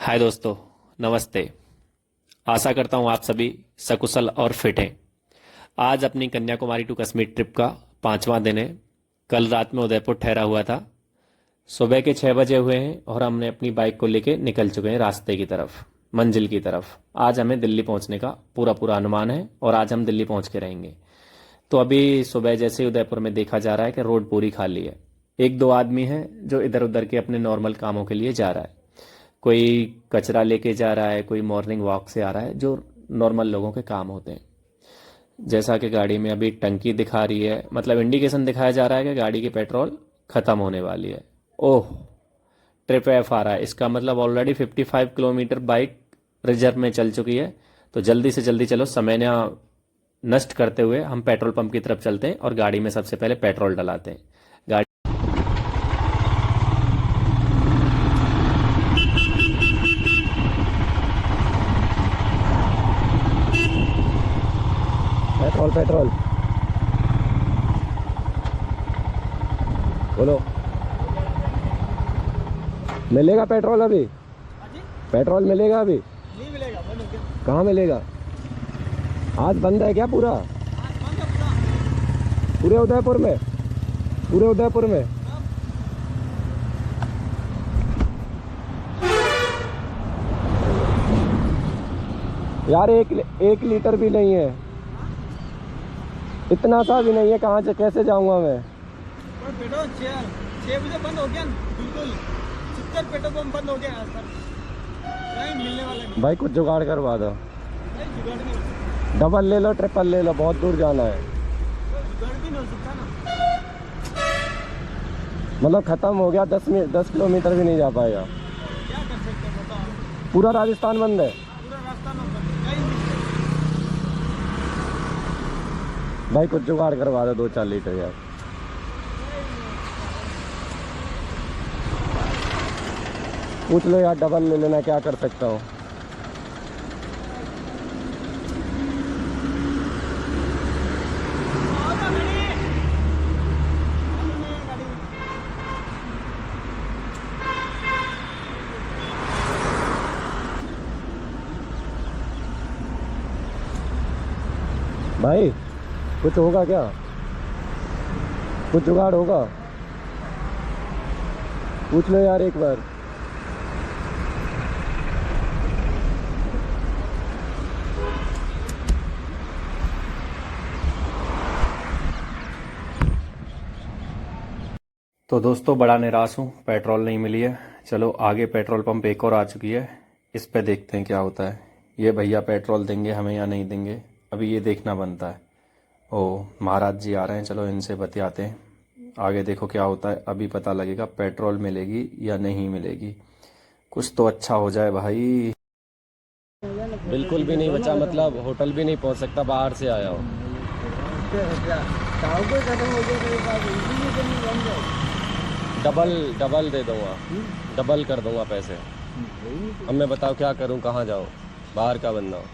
हाय दोस्तों, नमस्ते। आशा करता हूँ आप सभी सकुशल और फिट हैं। आज अपनी कन्याकुमारी टू कश्मीर ट्रिप का 5वां दिन है। कल रात में उदयपुर ठहरा हुआ था। सुबह के 6 बजे हुए हैं और हमने अपनी बाइक को लेके निकल चुके हैं रास्ते की तरफ, मंजिल की तरफ। आज हमें दिल्ली पहुंचने का पूरा पूरा अनुमान है और आज हम दिल्ली पहुंच के रहेंगे। तो अभी सुबह जैसे ही उदयपुर में देखा जा रहा है कि रोड पूरी खाली है। एक दो आदमी हैं जो इधर उधर के अपने नॉर्मल कामों के लिए जा रहा है। कोई कचरा लेके जा रहा है, कोई मॉर्निंग वॉक से आ रहा है, जो नॉर्मल लोगों के काम होते हैं। जैसा कि गाड़ी में अभी टंकी दिखा रही है, मतलब इंडिकेशन दिखाया जा रहा है कि गाड़ी की पेट्रोल खत्म होने वाली है। ओह, ट्रिप एफ आ रहा है। इसका मतलब ऑलरेडी 55 किलोमीटर बाइक रिजर्व में चल चुकी है। तो जल्दी से जल्दी चलो, समय ना नष्ट करते हुए हम पेट्रोल पंप की तरफ चलते हैं और गाड़ी में सबसे पहले पेट्रोल डलाते हैं। गाड़ी पेट्रोल पेट्रोल बोलो। मिलेगा पेट्रोल अभी? पेट्रोल मिलेगा अभी? नहीं मिलेगा, बंद हो गया। कहाँ मिलेगा? आज बंद है क्या पूरा? आज बंद है पूरा। पूरे उदयपुर में? पूरे उदयपुर में? यार एक लीटर भी नहीं है, इतना सा भी नहीं है। कहाँ से कैसे जाऊंगा मैं? और पेट्रोल 6 बजे बंद हो गया बिल्कुल। 70 पेट्रोल पंप बंद हो गया आज तक। नहीं मिलने वाला नहीं। भाई कुछ जुगाड़ करवा दो। नहीं जुगाड़ नहीं हो सकता। डबल ले लो, ट्रिपल ले लो, बहुत दूर जाना है। जुगाड़ भी नहीं हो सकता ना। मतलब खत्म हो गया, 10 किलोमीटर भी नहीं जा पाएगा। क्या कर सकते हैं बताओ। पूरा राजस्थान बंद है। पूरा रास्ता में बंद है, कहीं नहीं। भाई कुछ जुगाड़ करवा दो, 2-4 लीटर यार। पूछ लो यार, डबल ले लेना, क्या कर सकता हूँ। भाई कुछ होगा क्या? कुछ जुगाड़ होगा? पूछ लो यार एक बार। तो दोस्तों, बड़ा निराश हूँ, पेट्रोल नहीं मिली है। चलो आगे पेट्रोल पंप एक और आ चुकी है, इस पे देखते हैं क्या होता है। ये भैया पेट्रोल देंगे हमें या नहीं देंगे, अभी ये देखना बनता है। ओ, महाराज जी आ रहे हैं, चलो इनसे बतियाते हैं। आगे देखो क्या होता है, अभी पता लगेगा पेट्रोल मिलेगी या नहीं मिलेगी। कुछ तो अच्छा हो जाए भाई। बिल्कुल भी नहीं बचा, मतलब होटल भी नहीं पहुंच सकता, बाहर से आया हूँ। खत्म हो गया। डबल दे दूंगा, डबल कर दूंगा पैसे। अब मैं बताओ क्या करूं, कहाँ जाऊं, बाहर का बंदा हूं।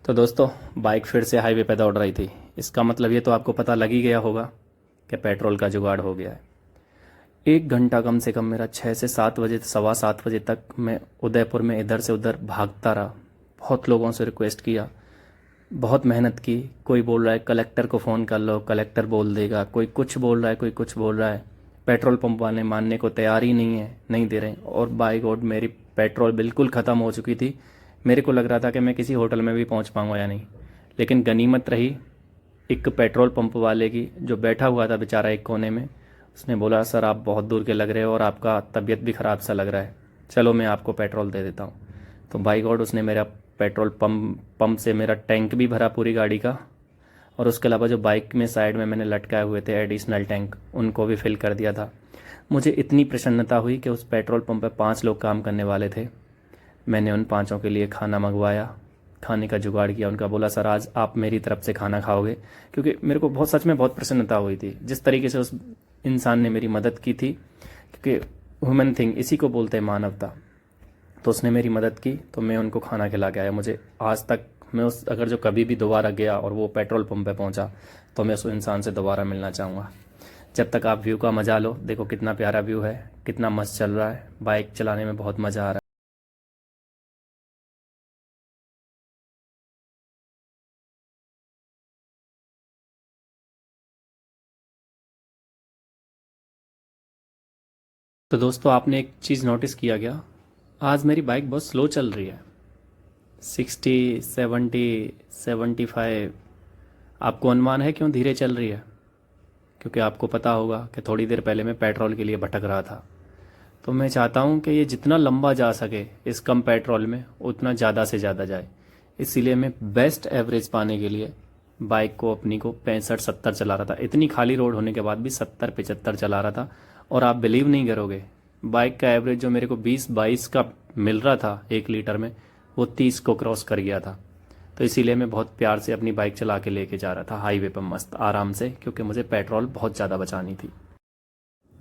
तो दोस्तों, बाइक फिर से हाईवे पे दौड़ रही थी। इसका मतलब ये तो आपको पता लग ही गया होगा कि पेट्रोल का जुगाड़ हो गया है। 1 घंटा कम से कम मेरा 6 से 7 बजे, 7:15 बजे तक मैं उदयपुर में इधर से उधर भागता रहा। बहुत लोगों से रिक्वेस्ट किया, बहुत मेहनत की। कोई बोल रहा है कलेक्टर को फ़ोन कर लो, कलेक्टर बोल देगा। कोई कुछ बोल रहा है, कोई कुछ बोल रहा है। पेट्रोल पंप वाले मानने को तैयार ही नहीं है, नहीं दे रहे हैं। और बाय गॉड मेरी पेट्रोल बिल्कुल ख़त्म हो चुकी थी। मेरे को लग रहा था कि मैं किसी होटल में भी पहुंच पाऊंगा या नहीं। लेकिन गनीमत रही एक पेट्रोल पंप वाले की, जो बैठा हुआ था बेचारा एक कोने में। उसने बोला, सर आप बहुत दूर के लग रहे हो और आपका तबीयत भी ख़राब सा लग रहा है, चलो मैं आपको पेट्रोल दे देता हूँ। तो बाई गॉड उसने मेरा पेट्रोल पंप से मेरा टैंक भी भरा पूरी गाड़ी का, और उसके अलावा जो बाइक में साइड में मैंने लटकाए हुए थे एडिशनल टैंक, उनको भी फिल कर दिया था। मुझे इतनी प्रसन्नता हुई कि उस पेट्रोल पंप पर 5 लोग काम करने वाले थे। मैंने उन 5 के लिए खाना मंगवाया, खाने का जुगाड़ किया। उनका बोला, सर आज आप मेरी तरफ से खाना खाओगे, क्योंकि मेरे को बहुत, सच में बहुत प्रसन्नता हुई थी जिस तरीके से उस इंसान ने मेरी मदद की थी। क्योंकि ह्यूमन थिंग इसी को बोलते हैं, मानवता। तो उसने मेरी मदद की, तो मैं उनको खाना खिला के आया। मुझे आज तक, मैं उस, अगर जो कभी भी दोबारा गया और वो पेट्रोल पंप पे पहुंचा, तो मैं उस इंसान से दोबारा मिलना चाहूँगा। जब तक आप व्यू का मज़ा लो। देखो कितना प्यारा व्यू है, कितना मस्त चल रहा है, बाइक चलाने में बहुत मज़ा आ रहा है। तो दोस्तों आपने एक चीज़ नोटिस किया क्या, आज मेरी बाइक बहुत स्लो चल रही है। 60, 70, 75। आपको अनुमान है क्यों धीरे चल रही है? क्योंकि आपको पता होगा कि थोड़ी देर पहले मैं पेट्रोल के लिए भटक रहा था। तो मैं चाहता हूँ कि ये जितना लंबा जा सके इस कम पेट्रोल में उतना ज़्यादा से ज़्यादा जाए। इसीलिए मैं बेस्ट एवरेज पाने के लिए बाइक को अपनी को 65-70 चला रहा था। इतनी खाली रोड होने के बाद भी 70-75 चला रहा था। और आप बिलीव नहीं करोगे, बाइक का एवरेज जो मेरे को 20-22 का मिल रहा था 1 लीटर में, वो 30 को क्रॉस कर गया था। तो इसीलिए मैं बहुत प्यार से अपनी बाइक चला के लेके जा रहा था हाईवे पर मस्त आराम से, क्योंकि मुझे पेट्रोल बहुत ज़्यादा बचानी थी।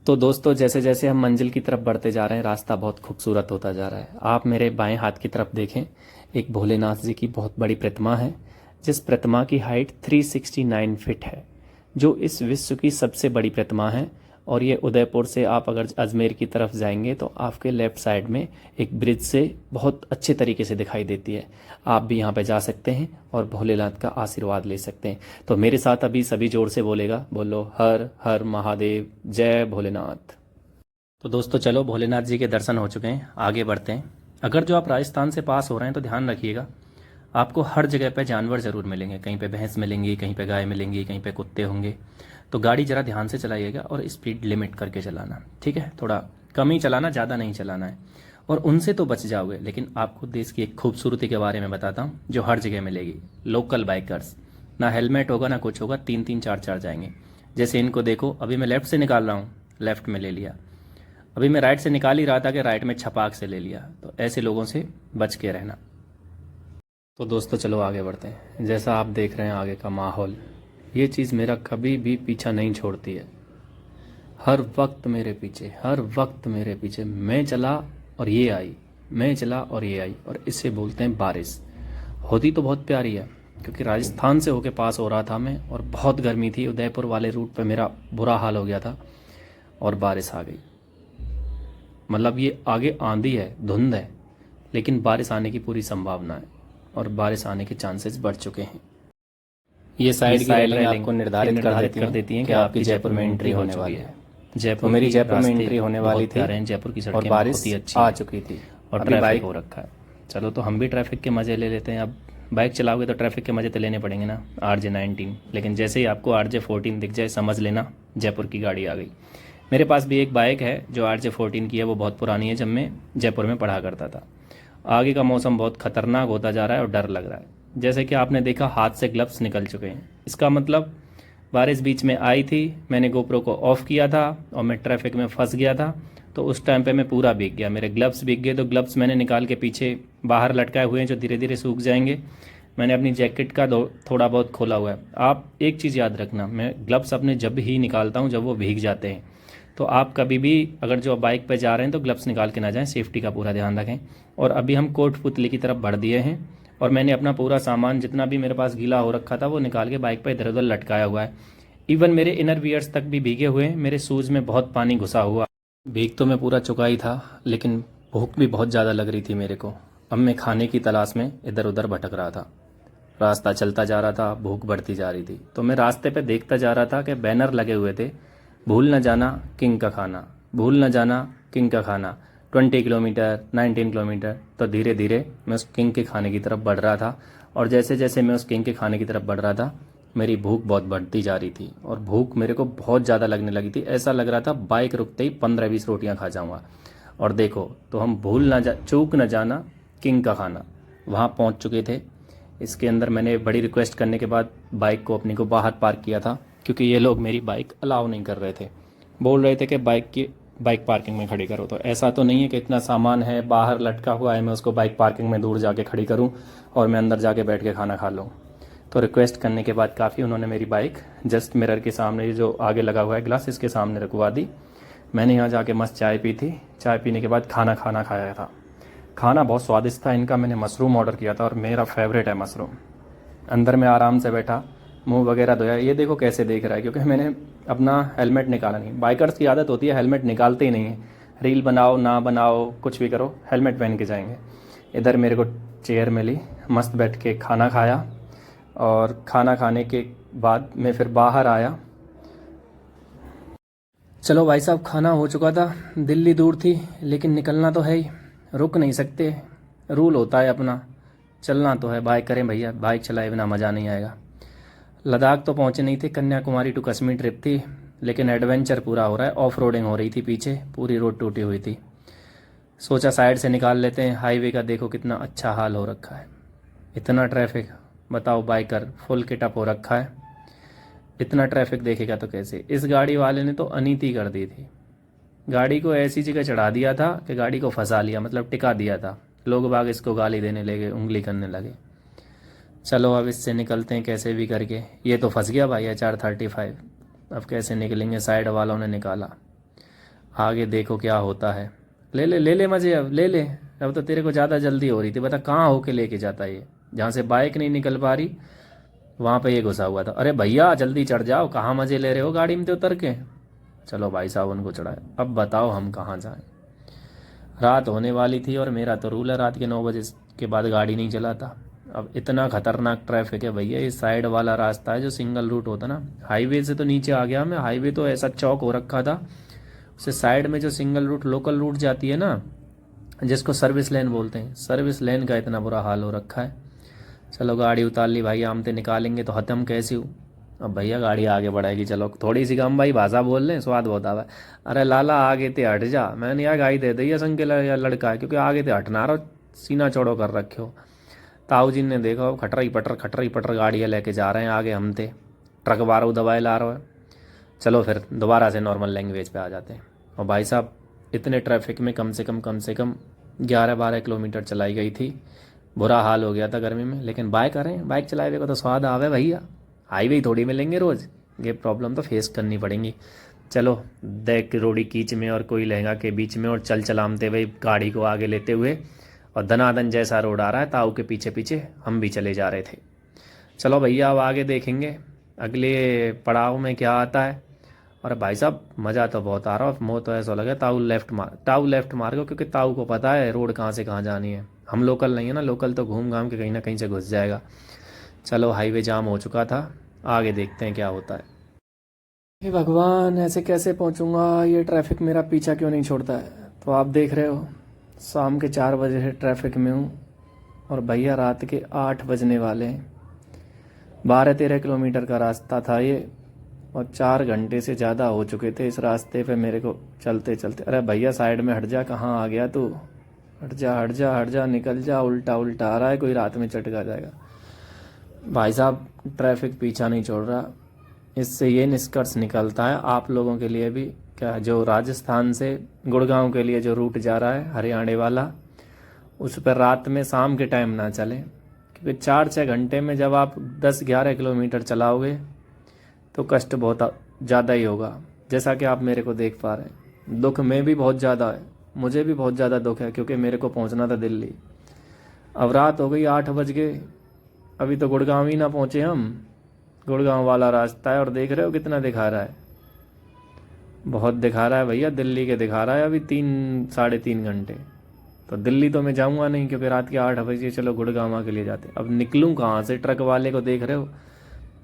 तो दोस्तों जैसे जैसे हम मंजिल की तरफ बढ़ते जा रहे हैं, रास्ता बहुत खूबसूरत होता जा रहा है। आप मेरे बाएं हाथ की तरफ देखें, एक भोलेनाथ जी की बहुत बड़ी प्रतिमा है, जिस प्रतिमा की हाइट 369 फीट है, जो इस विश्व की सबसे बड़ी प्रतिमा है। और ये उदयपुर से आप अगर अजमेर की तरफ जाएंगे तो आपके लेफ़्ट साइड में एक ब्रिज से बहुत अच्छे तरीके से दिखाई देती है। आप भी यहाँ पे जा सकते हैं और भोलेनाथ का आशीर्वाद ले सकते हैं। तो मेरे साथ अभी सभी जोर से बोलेगा, बोलो हर हर महादेव, जय भोलेनाथ। तो दोस्तों चलो, भोलेनाथ जी के दर्शन हो चुके हैं, आगे बढ़ते हैं। अगर जो आप राजस्थान से पास हो रहे हैं तो ध्यान रखिएगा, आपको हर जगह पे जानवर ज़रूर मिलेंगे। कहीं पे भैंस मिलेंगी, कहीं पे गाय मिलेंगी, कहीं पे कुत्ते होंगे। तो गाड़ी ज़रा ध्यान से चलाइएगा और स्पीड लिमिट करके चलाना, ठीक है? थोड़ा कम ही चलाना, ज़्यादा नहीं चलाना है। और उनसे तो बच जाओगे, लेकिन आपको देश की एक खूबसूरती के बारे में बताता हूँ जो हर जगह मिलेगी। लोकल बाइकर्स, ना हेलमेट होगा ना कुछ होगा, 3-3, 4-4 जाएंगे। जैसे इनको देखो, अभी मैं लेफ़्ट से निकाल रहा हूँ, लेफ़्ट में ले लिया। अभी मैं राइट से निकाल ही रहा था कि राइट में छपाक से ले लिया। तो ऐसे लोगों से बच के रहना। तो दोस्तों चलो आगे बढ़ते हैं। जैसा आप देख रहे हैं आगे का माहौल, ये चीज़ मेरा कभी भी पीछा नहीं छोड़ती है। हर वक्त मेरे पीछे, हर वक्त मेरे पीछे। मैं चला और ये आई, मैं चला और ये आई। और इसे बोलते हैं बारिश। होती तो बहुत प्यारी है, क्योंकि राजस्थान से होके पास हो रहा था मैं, और बहुत गर्मी थी। उदयपुर वाले रूट पे मेरा बुरा हाल हो गया था और बारिश आ गई। मतलब ये आगे आंधी है, धुंध है, लेकिन बारिश आने की पूरी संभावना है और बारिश आने के चांसेस बढ़ चुके हैं। ये साइड की रेलिंग आपको निर्धारित कर देती हैं कि आपकी जयपुर में एंट्री होने वाली है। जयपुर, मेरी जयपुर में एंट्री होने वाली थी, जयपुर की सड़कें और बारिश आ चुकी थी और ट्रैफिक हो रखा है। चलो तो हम भी ट्रैफिक के मज़े ले लेते हैं। अब बाइक चलाओगे तो ट्रैफिक के मज़े तो लेने पड़ेंगे ना। RJ19, लेकिन जैसे ही आपको RJ14 दिख जाए समझ लेना जयपुर की गाड़ी आ गई। मेरे पास भी एक बाइक है जो RJ14 की है, वो बहुत पुरानी है, जब मैं जयपुर में पढ़ा करता था। आगे का मौसम बहुत खतरनाक होता जा रहा है और डर लग रहा है। जैसे कि आपने देखा, हाथ से ग्लव्स निकल चुके हैं। इसका मतलब बारिश बीच में आई थी, मैंने GoPro को ऑफ किया था और मैं ट्रैफिक में फंस गया था। तो उस टाइम पे मैं पूरा भीग गया, मेरे ग्लव्स भीग गए। तो ग्लव्स मैंने निकाल के पीछे बाहर लटकाए हुए हैं, जो धीरे धीरे सूख जाएंगे। मैंने अपनी जैकेट का थोड़ा बहुत खोला हुआ है। आप एक चीज़ याद रखना, मैं ग्लव्स अपने जब ही निकालता हूँ जब वो भीग जाते हैं। तो आप कभी भी अगर जो बाइक पे जा रहे हैं तो ग्लव्स निकाल के ना जाएं, सेफ्टी का पूरा ध्यान रखें। और अभी हम कोटपुतली की तरफ बढ़ दिए हैं और मैंने अपना पूरा सामान जितना भी मेरे पास गीला हो रखा था वो निकाल के बाइक पर इधर उधर लटकाया हुआ है। इवन मेरे इनर वियर्स तक भी भीगे हुए हैं, मेरे शूज़ में बहुत पानी घुसा हुआ। भीग तो मैं पूरा चुका ही था, लेकिन भूख भी बहुत ज़्यादा लग रही थी मेरे को। अब मैं खाने की तलाश में इधर उधर भटक रहा था। रास्ता चलता जा रहा था, भूख बढ़ती जा रही थी। तो मैं रास्ते पे देखता जा रहा था कि बैनर लगे हुए थे, भूल न जाना किंग का खाना, भूल न जाना किंग का खाना, 20 किलोमीटर, 19 किलोमीटर। तो धीरे धीरे मैं उस किंग के खाने की तरफ बढ़ रहा था। और जैसे जैसे मैं उस किंग के खाने की तरफ बढ़ रहा था, मेरी भूख बहुत बढ़ती जा रही थी और भूख मेरे को बहुत ज़्यादा लगने लगी थी। ऐसा लग रहा था बाइक रुकते ही 15-20 रोटियां खा जाऊंगा। और देखो, तो हम चूक न जाना किंग का खाना, वहाँ पहुँच चुके थे। इसके अंदर मैंने बड़ी रिक्वेस्ट करने के बाद बाइक को अपनी को बाहर पार्क किया था, क्योंकि ये लोग मेरी बाइक अलाउ नहीं कर रहे थे। बोल रहे थे कि बाइक पार्किंग में खड़ी करो। तो ऐसा तो नहीं है कि इतना सामान है बाहर लटका हुआ है, मैं उसको बाइक पार्किंग में दूर जाके खड़ी करूं और मैं अंदर जाके बैठ के खाना खा लूं। तो रिक्वेस्ट करने के बाद काफ़ी उन्होंने मेरी बाइक जस्ट मिरर के सामने, जो आगे लगा हुआ है ग्लास, इसके सामने रखवा दी। मैंने यहाँ जाके मस्त चाय पी थी। चाय पीने के बाद खाना खाया था। खाना बहुत स्वादिष्ट था इनका। मैंने मशरूम ऑर्डर किया था और मेरा फेवरेट है मशरूम। अंदर में आराम से बैठा मुंह वगैरह धोया। ये देखो कैसे देख रहा है, क्योंकि मैंने अपना हेलमेट निकाला नहीं। बाइकर्स की आदत होती है हेलमेट निकालते ही नहीं है, रील बनाओ ना बनाओ कुछ भी करो हेलमेट पहन के जाएंगे। इधर मेरे को चेयर मिली, मस्त बैठ के खाना खाया, और खाना खाने के बाद मैं फिर बाहर आया। चलो भाई साहब, खाना हो चुका था, दिल्ली दूर थी लेकिन निकलना तो है ही, रुक नहीं सकते, रूल होता है अपना, चलना तो है। बाइक करें भैया, बाइक चलाए बिना मज़ा नहीं आएगा। लद्दाख तो पहुँचे नहीं थे, कन्याकुमारी टू कश्मीर ट्रिप थी, लेकिन एडवेंचर पूरा हो रहा है। ऑफ रोडिंग हो रही थी पीछे, पूरी रोड टूटी हुई थी। सोचा साइड से निकाल लेते हैं। हाईवे का देखो कितना अच्छा हाल हो रखा है, इतना ट्रैफिक, बताओ बाइकर फुल किटअप हो रखा है। इतना ट्रैफिक देखेगा तो कैसे। इस गाड़ी वाले ने तो अनीति कर दी थी, गाड़ी को ऐसी जगह चढ़ा दिया था कि गाड़ी को फंसा लिया, मतलब टिका दिया था। लोग बाग इसको गाली देने लगे, उंगली करने लगे। चलो अब इससे निकलते हैं कैसे भी करके। ये तो फंस गया भाई HR35, अब कैसे निकलेंगे। साइड वालों ने निकाला, आगे देखो क्या होता है। ले ले ले ले मजे, अब ले ले, अब तो तेरे को ज़्यादा जल्दी हो रही थी। बता कहाँ होके लेके जाता है ये, जहाँ से बाइक नहीं निकल पा रही वहाँ पे ये घुसा हुआ था। अरे भैया जल्दी चढ़ जाओ, कहाँ मजे ले रहे हो गाड़ी में तो उतर के। चलो भाई साहब उनको चढ़ाए। अब बताओ हम कहाँ जाएं, रात होने वाली थी और मेरा तो रूल है रात के 9 बजे के बाद गाड़ी नहीं चलाता। अब इतना खतरनाक ट्रैफिक है भैया। ये साइड वाला रास्ता है जो सिंगल रूट होता ना, हाईवे से तो नीचे आ गया मैं। हाईवे तो ऐसा चौक हो रखा था, उससे साइड में जो सिंगल रूट लोकल रूट जाती है ना, जिसको सर्विस लेन बोलते हैं, सर्विस लेन का इतना बुरा हाल हो रखा है। चलो गाड़ी उतार ली भाई, आमते निकालेंगे तो हतम कैसे हूँ। अब भैया गाड़ी आगे बढ़ाएगी, चलो थोड़ी सी कम भाई भाषा बोल लें, स्वाद बहुत आवा। अरे लाला आगे ते हट जा, मैंने यार गाड़ी दे दी संग के लड़का है, क्योंकि आगे ते हटना रहो, सीना चौड़ो कर रखे हो। ताऊ जी ने देखो खटरी पटर गाड़ियाँ लेके जा रहे हैं आगे, हम थे ट्रक बारू दबाए ला रहे हैं। चलो फिर दोबारा से नॉर्मल लैंग्वेज पे आ जाते हैं। और भाई साहब इतने ट्रैफिक में कम से कम 11-12 किलोमीटर चलाई गई थी। बुरा हाल हो गया था गर्मी में, लेकिन बाइक करें, बाइक चलाए हुए को तो स्वाद आवे भैया। हाईवे थोड़ी मिलेंगे रोज़, ये प्रॉब्लम तो फेस करनी पड़ेंगी। चलो देख रोड़ी कीच में और कोई लहंगा के बीच में, और चल चलामते भाई गाड़ी को आगे लेते हुए, और धनाधन जैसा रोड आ रहा है, ताऊ के पीछे पीछे हम भी चले जा रहे थे। चलो भैया अब आगे देखेंगे अगले पड़ाव में क्या आता है। और भाई साहब मज़ा तो बहुत आ रहा है, मोह तो ऐसा लगा ताऊ लेफ्ट मार गो, क्योंकि ताऊ को पता है रोड कहाँ से कहाँ जानी है। हम लोकल नहीं है ना, लोकल तो घूम घाम के कहीं ना कहीं से घुस जाएगा। चलो हाईवे जाम हो चुका था, आगे देखते हैं क्या होता है। हे भगवान ऐसे कैसे पहुंचूंगा, ये ट्रैफिक मेरा पीछा क्यों नहीं छोड़ता है। तो आप देख रहे हो शाम के 4 बजे से ट्रैफिक में हूँ, और भैया रात के 8 बजने वाले हैं। 12-13 किलोमीटर का रास्ता था ये, और 4 घंटे से ज़्यादा हो चुके थे इस रास्ते पे मेरे को चलते चलते। अरे भैया साइड में हट जा, कहाँ आ गया तू, हट जा निकल जा, उल्टा आ रहा है, कोई रात में चटका जाएगा। भाई साहब ट्रैफिक पीछा नहीं छोड़ रहा। इससे ये निष्कर्ष निकलता है आप लोगों के लिए भी, क्या जो राजस्थान से गुड़गांव के लिए जो रूट जा रहा है हरियाणा वाला, उस पर रात में शाम के टाइम ना चले, क्योंकि 4-6 घंटे में जब आप 10-11 किलोमीटर चलाओगे तो कष्ट बहुत ज़्यादा ही होगा, जैसा कि आप मेरे को देख पा रहे हैं। दुख में भी बहुत ज़्यादा है, मुझे भी बहुत ज़्यादा दुख है, क्योंकि मेरे को पहुंचना था दिल्ली। अब रात हो गई, 8 बज गए, अभी तो गुड़गांव ही ना पहुंचे हम। गुड़गांव वाला रास्ता है, और देख रहे हो कितना दिखा रहा है, बहुत दिखा रहा है भैया, दिल्ली के दिखा रहा है अभी 3-3.5 घंटे। तो दिल्ली तो मैं जाऊंगा नहीं, क्योंकि रात के 8 बजे चलो गुड़गांव के लिए जाते। अब निकलूं कहाँ से, ट्रक वाले को देख रहे हो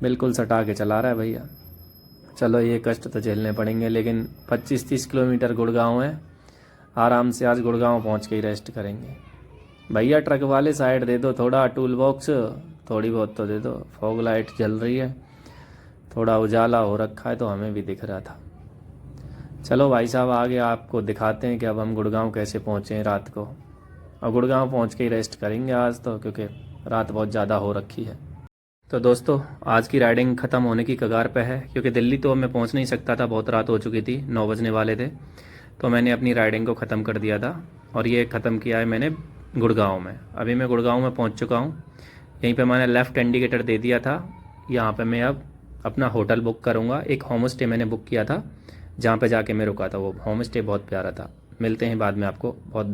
बिल्कुल सटा के चला रहा है भैया। चलो ये कष्ट तो झेलने पड़ेंगे, लेकिन 25-30 किलोमीटर गुड़गांव है, आराम से आज गुड़गांव पहुँच के ही रेस्ट करेंगे। भैया ट्रक वाले साइड दे दो, थोड़ा टूल बॉक्स थोड़ी बहुत तो दे दो। फॉग लाइट जल रही है, थोड़ा उजाला हो रखा है तो हमें भी दिख रहा था। चलो भाई साहब आगे आपको दिखाते हैं कि अब हम गुड़गांव कैसे पहुँचे हैं रात को। और गुड़गांव पहुँच के ही रेस्ट करेंगे आज तो, क्योंकि रात बहुत ज़्यादा हो रखी है। तो दोस्तों आज की राइडिंग ख़त्म होने की कगार पे है, क्योंकि दिल्ली तो मैं पहुँच नहीं सकता था, बहुत रात हो चुकी थी, 9 बजने वाले थे। तो मैंने अपनी राइडिंग को ख़त्म कर दिया था, और ये ख़त्म किया है मैंने गुड़गांव में। अभी मैं गुड़गांव में पहुँच चुका हूँ। यहीं पे मैंने लेफ़्ट इंडिकेटर दे दिया था, यहाँ पे मैं अब अपना होटल बुक करूँगा। एक होम स्टे मैंने बुक किया था, जहाँ पे जाके मैं रुका था, वो होम स्टे बहुत प्यारा था। मिलते हैं बाद में आपको, बहुत